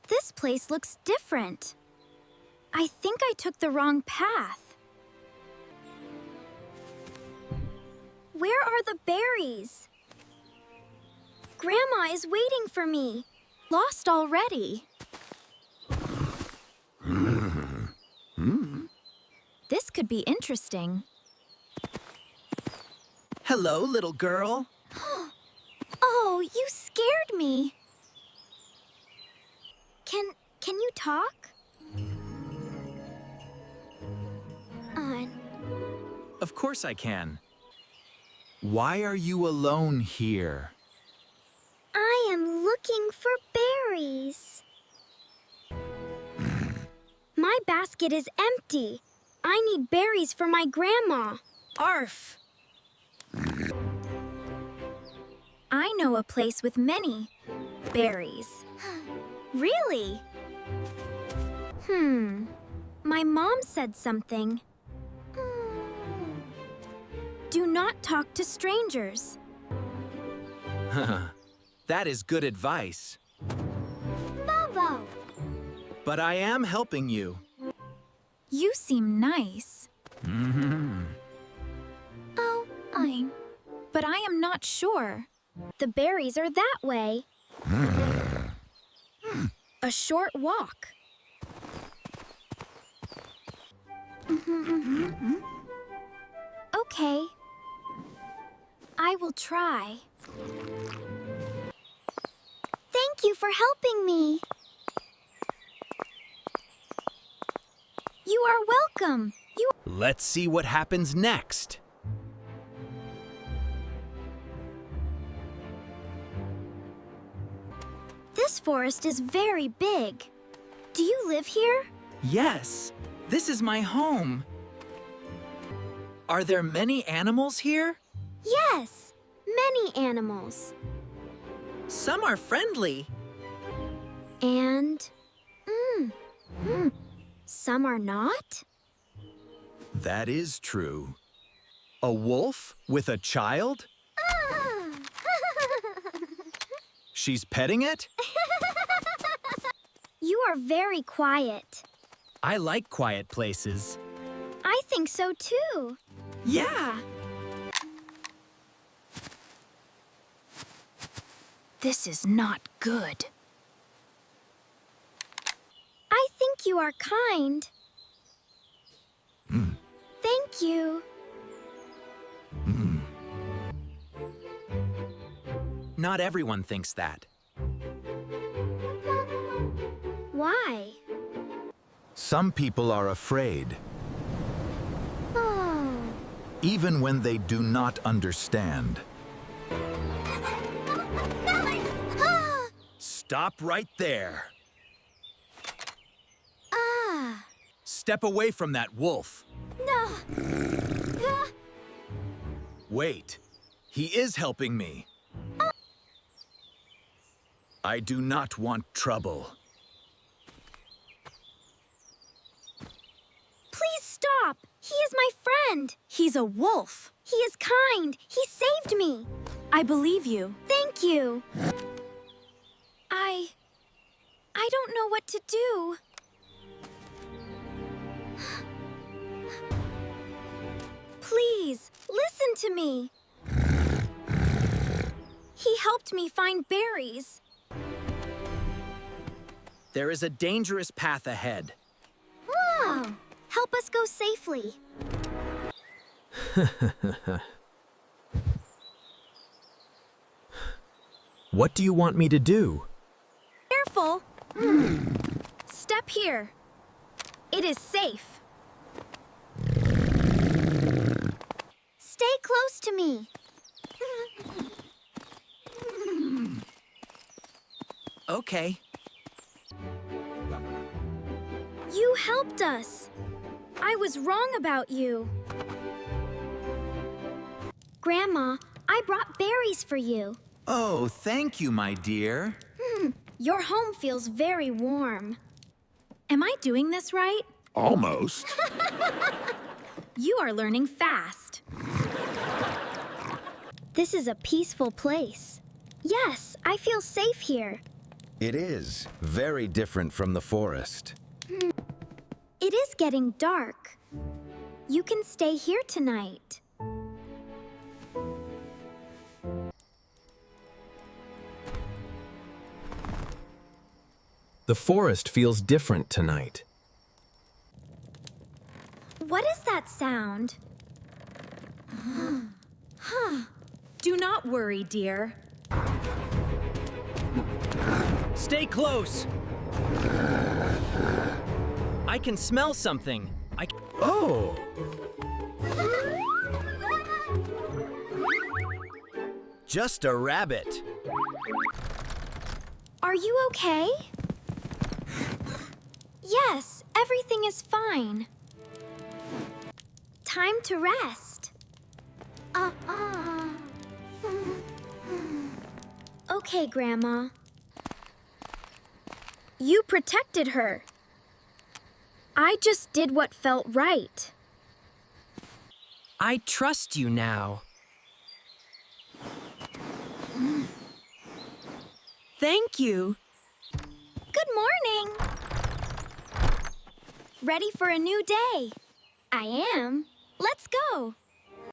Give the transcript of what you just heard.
This place looks different. I think I took the wrong path. Where are the berries? Grandma is waiting for me. Lost already. This could be interesting. Hello, little girl. Oh, you scared me. Can you talk? Of course I can. Why are you alone here? I am looking for berries. My basket is empty. I need berries for my grandma. Arf! I know a place with many berries. Really? My mom said something. Do not talk to strangers. That is good advice. Bobo. But I am helping you. You seem nice. Oh, but I am not sure. The berries are that way. A short walk. Okay. I will try. Thank you for helping me. You are welcome. Let's see what happens next. This forest is very big. Do you live here? Yes, this is my home. Are there many animals here? Yes, many animals. Some are friendly. And some are not? That is true. A wolf with a child? She's petting it? You are very quiet. I like quiet places. I think so too. Yeah. This is not good. I think you are kind. Thank you. Not everyone thinks that. Why? Some people are afraid, Oh. even when they do not understand. Stop right there. Ah. Step away from that wolf. No. Wait, he is helping me. I do not want trouble. Please stop. He is my friend. He's a wolf. He is kind. He saved me. I believe you. Thank you. I don't know what to do. Please, listen to me. He helped me find berries. There is a dangerous path ahead. Oh, help us go safely. What do you want me to do? Careful. Step here. It is safe. Stay close to me. Okay. You helped us. I was wrong about you. Grandma, I brought berries for you. Oh, thank you, my dear. Your home feels very warm. Am I doing this right? Almost. You are learning fast. This is a peaceful place. Yes, I feel safe here. It is very different from the forest. It is getting dark. You can stay here tonight. The forest feels different tonight. What is that sound? Do not worry, dear. Stay close. I can smell something. Oh! Just a rabbit. Are you okay? Yes, everything is fine. Time to rest. Okay, Grandma. You protected her. I just did what felt right. I trust you now. Thank you. Good morning. Ready for a new day? I am. Let's go.